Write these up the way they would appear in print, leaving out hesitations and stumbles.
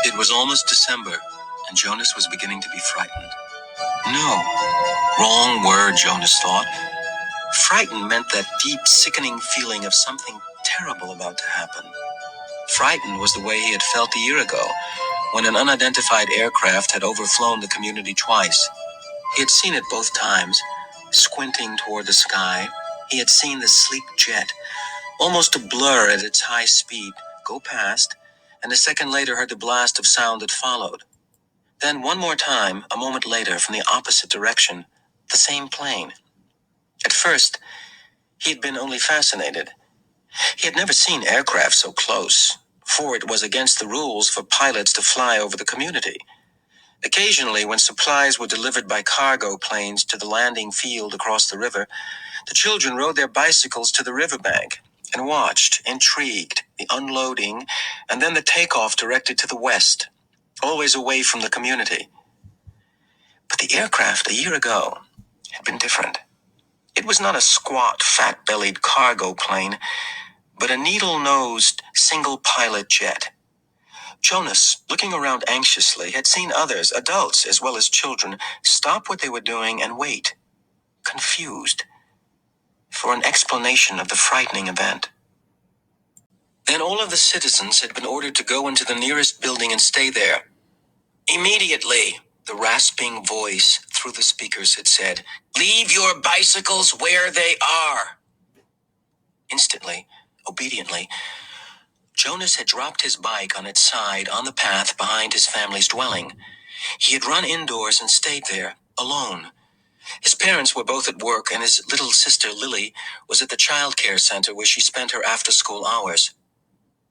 It was almost December, and Jonas was beginning to be frightened. No, wrong word, Jonas thought. Frightened meant that deep, sickening feeling of something terrible about to happen. Frightened was the way he had felt a year ago, when an unidentified aircraft had overflown the community twice. He had seen it both times, squinting toward the sky. He had seen the sleek jet, almost a blur at its high speed, go past, and a second later heard the blast of sound that followed. Then one more time, a moment later, from the opposite direction, the same plane. At first, he had been only fascinated. He had never seen aircraft so close, for it was against the rules for pilots to fly over the community. Occasionally, when supplies were delivered by cargo planes to the landing field across the river, the children rode their bicycles to the riverbank and watched, intrigued, the unloading and then the takeoff directed to the west, always away from the community. But the aircraft a year ago had been different. It was not a squat, fat-bellied cargo plane, but a needle-nosed, single-pilot jet. Jonas, looking around anxiously, had seen others, adults as well as children, stop what they were doing and wait, confused, for an explanation of the frightening event. Then all of the citizens had been ordered to go into the nearest building and stay there. Immediately, the rasping voice through the speakers had said, "Leave your bicycles where they are." Instantly, obediently, Jonas had dropped his bike on its side on the path behind his family's dwelling. He had run indoors and stayed there, alone. His parents were both at work, and his little sister Lily was at the child care center where she spent her after-school hours.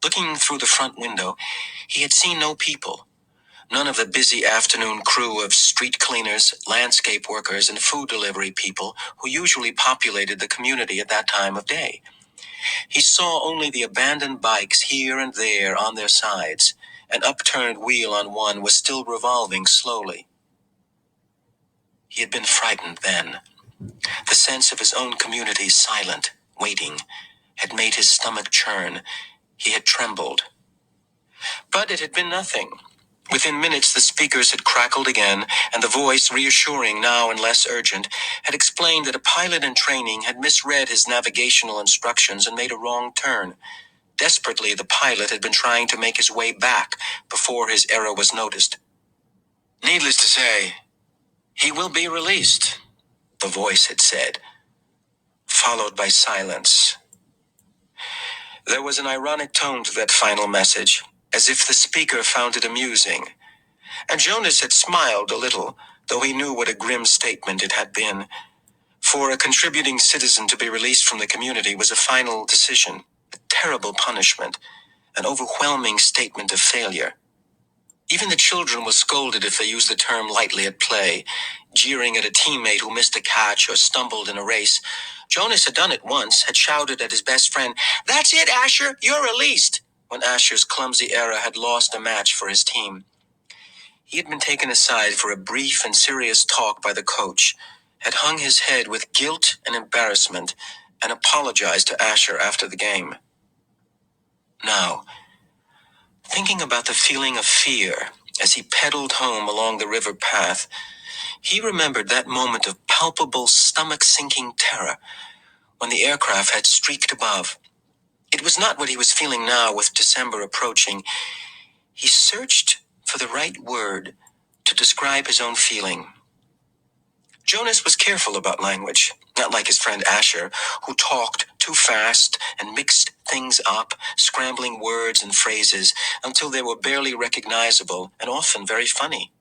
Looking through the front window, he had seen no people. None of the busy afternoon crew of street cleaners, landscape workers, and food delivery people who usually populated the community at that time of day. He saw only the abandoned bikes here and there on their sides. An upturned wheel on one was still revolving slowly. He had been frightened then. The sense of his own community silent, waiting, had made his stomach churn. He had trembled. But it had been nothing. Within minutes, the speakers had crackled again, and the voice, reassuring now and less urgent, had explained that a pilot in training had misread his navigational instructions and made a wrong turn. Desperately, the pilot had been trying to make his way back before his error was noticed. "Needless to say, he will be released," the voice had said, followed by silence. There was an ironic tone to that final message, as if the speaker found it amusing. And Jonas had smiled a little, though he knew what a grim statement it had been. For a contributing citizen to be released from the community was a final decision, a terrible punishment, an overwhelming statement of failure. Even the children were scolded if they used the term lightly at play, jeering at a teammate who missed a catch or stumbled in a race. Jonas had done it once, had shouted at his best friend, "That's it, Asher, you're released," when Asher's clumsy error had lost a match for his team. He had been taken aside for a brief and serious talk by the coach, had hung his head with guilt and embarrassment, and apologized to Asher after the game. Now, thinking about the feeling of fear as he pedaled home along the river path, he remembered that moment of palpable, stomach-sinking terror when the aircraft had streaked above. It was not what he was feeling now with December approaching. He searched for the right word to describe his own feeling. Jonas was careful about language, not like his friend Asher, who talked too fast and mixed things up, scrambling words and phrases until they were barely recognizable and often very funny.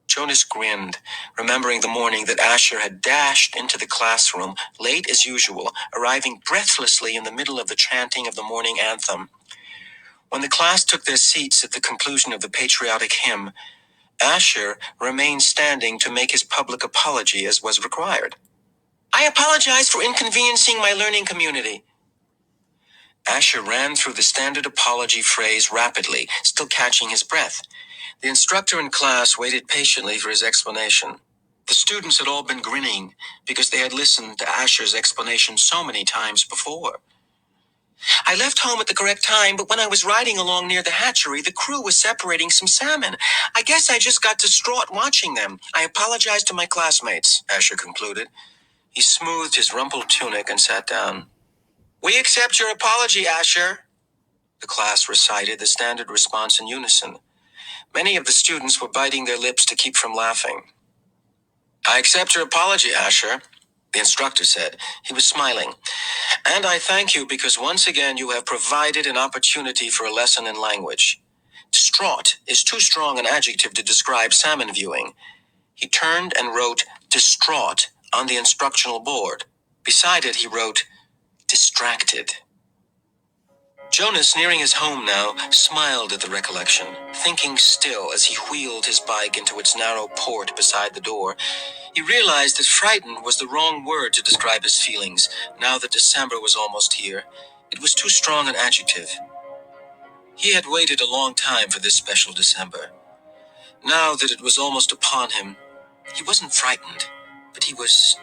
Jonas grinned, remembering the morning that Asher had dashed into the classroom, late as usual, arriving breathlessly in the middle of the chanting of the morning anthem. When the class took their seats at the conclusion of the patriotic hymn, Asher remained standing to make his public apology as was required. "I apologize for inconveniencing my learning community." Asher ran through the standard apology phrase rapidly, still catching his breath. The instructor in class waited patiently for his explanation. The students had all been grinning because they had listened to Asher's explanation so many times before. I left home at the correct time, but when I was riding along near the hatchery, the crew was separating some salmon. I guess I just got distraught watching them. I apologized to my classmates, Asher concluded. He smoothed his rumpled tunic and sat down. We accept your apology, Asher. The class recited the standard response in unison. Many of the students were biting their lips to keep from laughing. I accept your apology, Asher, the instructor said. He was smiling. And I thank you because once again you have provided an opportunity for a lesson in language. Distraught is too strong an adjective to describe salmon viewing. He turned and wrote distraught on the instructional board. Beside it, he wrote distracted. Jonas, nearing his home now, smiled at the recollection, thinking still as he wheeled his bike into its narrow port beside the door. He realized that frightened was the wrong word to describe his feelings, now that December was almost here. It was too strong an adjective. He had waited a long time for this special December. Now that it was almost upon him, he wasn't frightened, but he was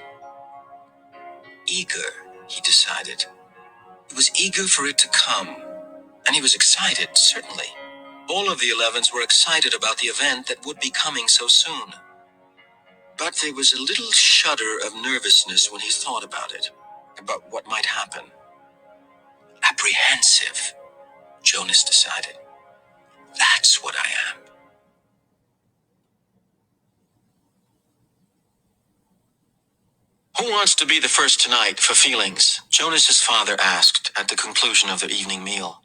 eager, he decided. He was eager for it to come, and he was excited, certainly. All of the 11s were excited about the event that would be coming so soon. But there was a little shudder of nervousness when he thought about it, about what might happen. Apprehensive, Jonas decided. That's what I am. Who wants to be the first tonight for feelings? Jonas's father asked at the conclusion of their evening meal.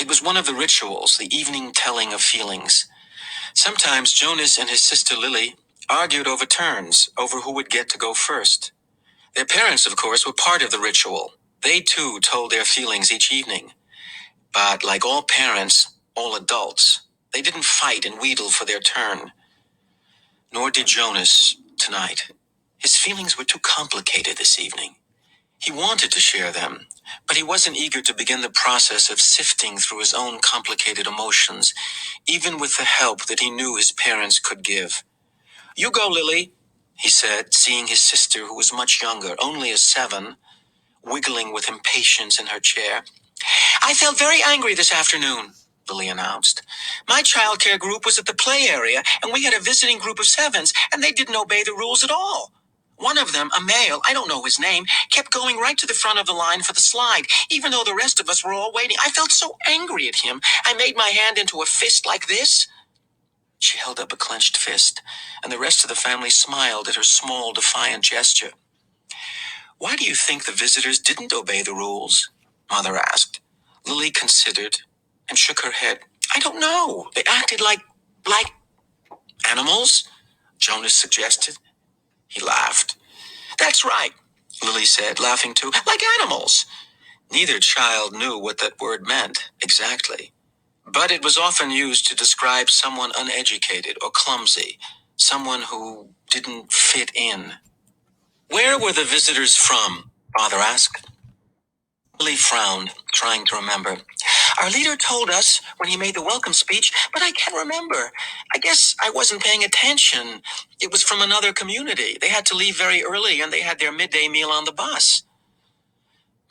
It was one of the rituals, the evening telling of feelings. Sometimes Jonas and his sister Lily argued over turns, over who would get to go first. Their parents, of course, were part of the ritual. They, too, told their feelings each evening. But like all parents, all adults, they didn't fight and wheedle for their turn. Nor did Jonas tonight. His feelings were too complicated this evening. He wanted to share them, but he wasn't eager to begin the process of sifting through his own complicated emotions, even with the help that he knew his parents could give. You go, Lily, he said, seeing his sister, who was much younger, only a 7, wiggling with impatience in her chair. I felt very angry this afternoon, Lily announced. My childcare group was at the play area, and we had a visiting group of 7s, and they didn't obey the rules at all. One of them, a male, I don't know his name, kept going right to the front of the line for the slide, even though the rest of us were all waiting. I felt so angry at him. I made my hand into a fist like this. She held up a clenched fist, and the rest of the family smiled at her small, defiant gesture. Why do you think the visitors didn't obey the rules? Mother asked. Lily considered and shook her head. I don't know. They acted like animals, Jonas suggested. He laughed. That's right, Lily said, laughing too. Like animals. Neither child knew what that word meant exactly, but it was often used to describe someone uneducated or clumsy, someone who didn't fit in. Where were the visitors from? Father asked. Lily frowned, trying to remember. Our leader told us when he made the welcome speech, but I can't remember. I guess I wasn't paying attention. It was from another community. They had to leave very early, and they had their midday meal on the bus.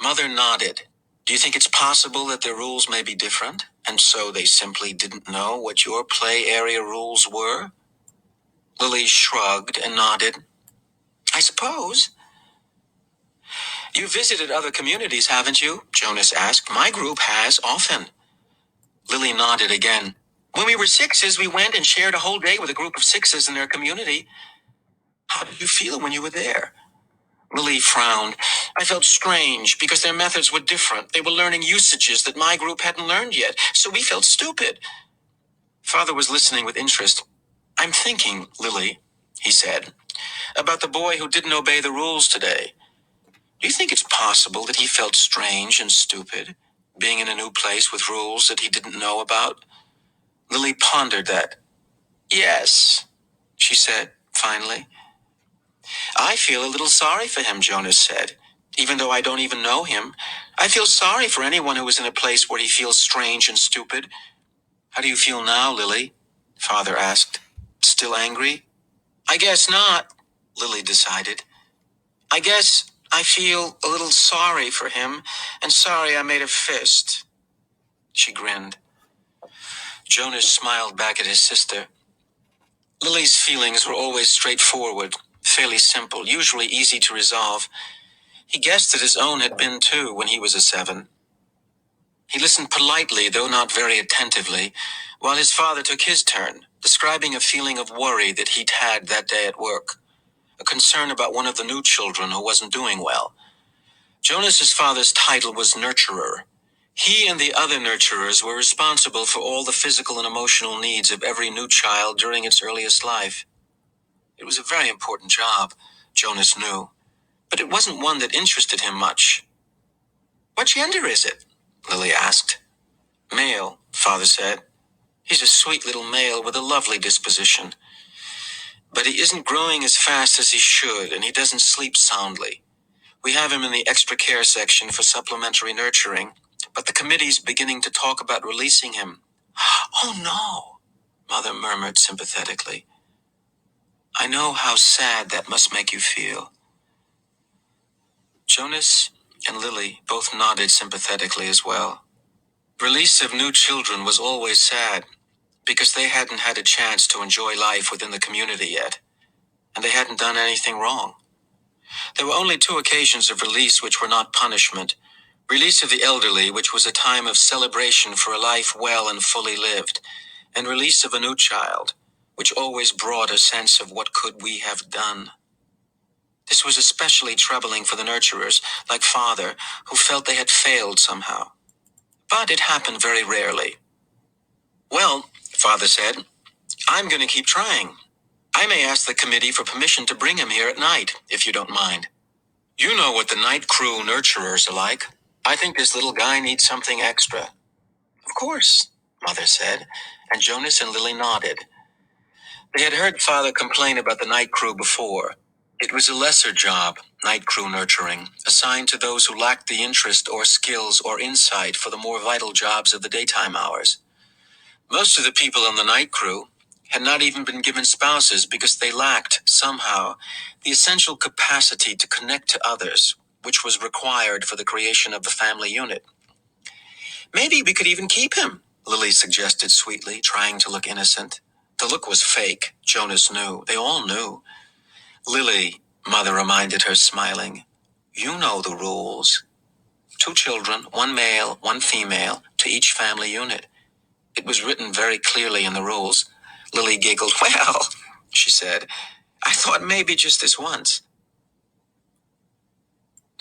Mother nodded. Do you think it's possible that their rules may be different, and so they simply didn't know what your play area rules were? Lily shrugged and nodded. I suppose. You visited other communities, haven't you? Jonas asked. My group has, often. Lily nodded again. When we were 6s, we went and shared a whole day with a group of 6s in their community. How did you feel when you were there? Lily frowned. I felt strange because their methods were different. They were learning usages that my group hadn't learned yet, so we felt stupid. Father was listening with interest. I'm thinking, Lily, he said, about the boy who didn't obey the rules today. Do you think it's possible that he felt strange and stupid, being in a new place with rules that he didn't know about? Lily pondered that. Yes, she said, finally. I feel a little sorry for him, Jonas said. Even though I don't even know him, I feel sorry for anyone who is in a place where he feels strange and stupid. How do you feel now, Lily? Father asked. Still angry? I guess not, Lily decided. I guess I feel a little sorry for him, and sorry I made a fist. She grinned. Jonas smiled back at his sister. Lily's feelings were always straightforward, fairly simple, usually easy to resolve. He guessed that his own had been too when he was a 7. He listened politely, though not very attentively, while his father took his turn, describing a feeling of worry that he'd had that day at work, a concern about one of the new children who wasn't doing well. Jonas's father's title was nurturer. He and the other nurturers were responsible for all the physical and emotional needs of every new child during its earliest life. It was a very important job, Jonas knew, but it wasn't one that interested him much. What gender is it? Lily asked. Male, Father said. He's a sweet little male with a lovely disposition. But he isn't growing as fast as he should, and he doesn't sleep soundly. We have him in the extra care section for supplementary nurturing, but the committee's beginning to talk about releasing him. Oh no, Mother murmured sympathetically. I know how sad that must make you feel. Jonas and Lily both nodded sympathetically as well. Release of new children was always sad, because they hadn't had a chance to enjoy life within the community yet, and they hadn't done anything wrong. There were only 2 occasions of release which were not punishment. Release of the elderly, which was a time of celebration for a life well and fully lived, and release of a new child, which always brought a sense of what could we have done. This was especially troubling for the nurturers, like Father, who felt they had failed somehow. But it happened very rarely. Well, Father said, I'm going to keep trying. I may ask the committee for permission to bring him here at night, if you don't mind. You know what the night crew nurturers are like. I think this little guy needs something extra. Of course, Mother said, and Jonas and Lily nodded. They had heard Father complain about the night crew before. It was a lesser job, night crew nurturing, assigned to those who lacked the interest or skills or insight for the more vital jobs of the daytime hours. Most of the people on the night crew had not even been given spouses because they lacked, somehow, the essential capacity to connect to others, which was required for the creation of the family unit. Maybe we could even keep him, Lily suggested sweetly, trying to look innocent. The look was fake, Jonas knew. They all knew. Lily, Mother reminded her, smiling, you know the rules. 2 children, 1 male, 1 female, to each family unit. It was written very clearly in the rules. Lily giggled. Well, she said, I thought maybe just this once.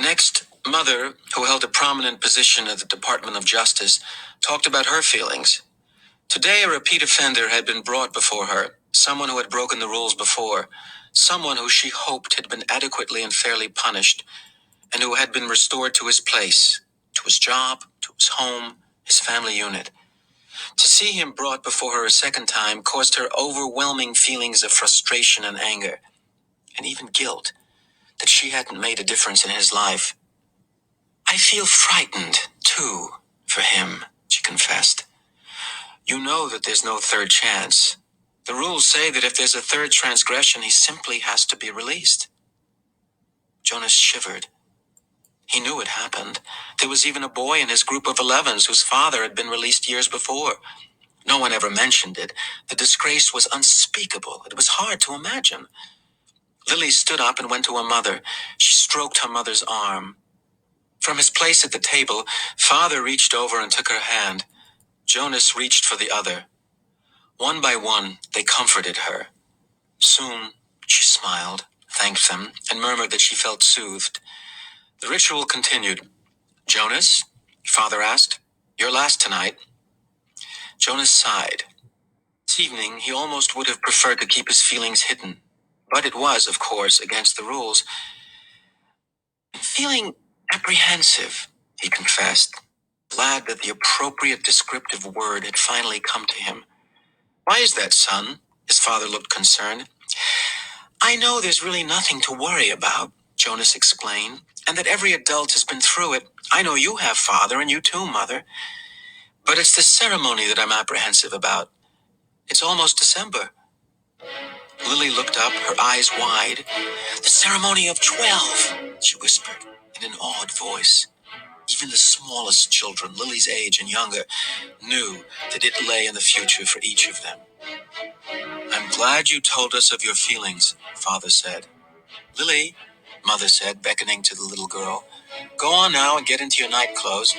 Next, Mother, who held a prominent position at the Department of Justice, talked about her feelings. Today, a repeat offender had been brought before her, someone who had broken the rules before, someone who she hoped had been adequately and fairly punished, and who had been restored to his place, to his job, to his home, his family unit. To see him brought before her a second time caused her overwhelming feelings of frustration and anger, and even guilt, that she hadn't made a difference in his life. I feel frightened, too, for him, she confessed. You know that there's no 3rd chance. The rules say that if there's a 3rd transgression, he simply has to be released. Jonas shivered. He knew it happened. There was even a boy in his group of 11s whose father had been released years before. No one ever mentioned it. The disgrace was unspeakable. It was hard to imagine. Lily stood up and went to her mother. She stroked her mother's arm. From his place at the table, Father reached over and took her hand. Jonas reached for the other. One by one, they comforted her. Soon, she smiled, thanked them, and murmured that she felt soothed. The ritual continued. Jonas? Father asked. You're last tonight. Jonas sighed. This evening, he almost would have preferred to keep his feelings hidden. But it was, of course, against the rules. Feeling apprehensive, he confessed, glad that the appropriate descriptive word had finally come to him. Why is that, son? His father looked concerned. I know there's really nothing to worry about, Jonas explained, and that every adult has been through it. I know you have, Father, and you too, Mother. But it's the ceremony that I'm apprehensive about. It's almost December. Lily looked up, her eyes wide. "The ceremony of 12," she whispered in an awed voice. Even the smallest children, Lily's age and younger, knew that it lay in the future for each of them. "I'm glad you told us of your feelings," Father said. "Lily," Mother said, beckoning to the little girl, "go on now and get into your night clothes.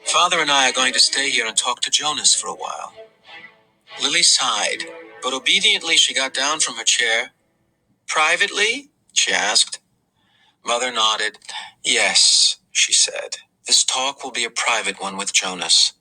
Father and I are going to stay here and talk to Jonas for a while." Lily sighed, but obediently she got down from her chair. "Privately?" she asked. Mother nodded. "Yes," she said. "This talk will be a private one with Jonas."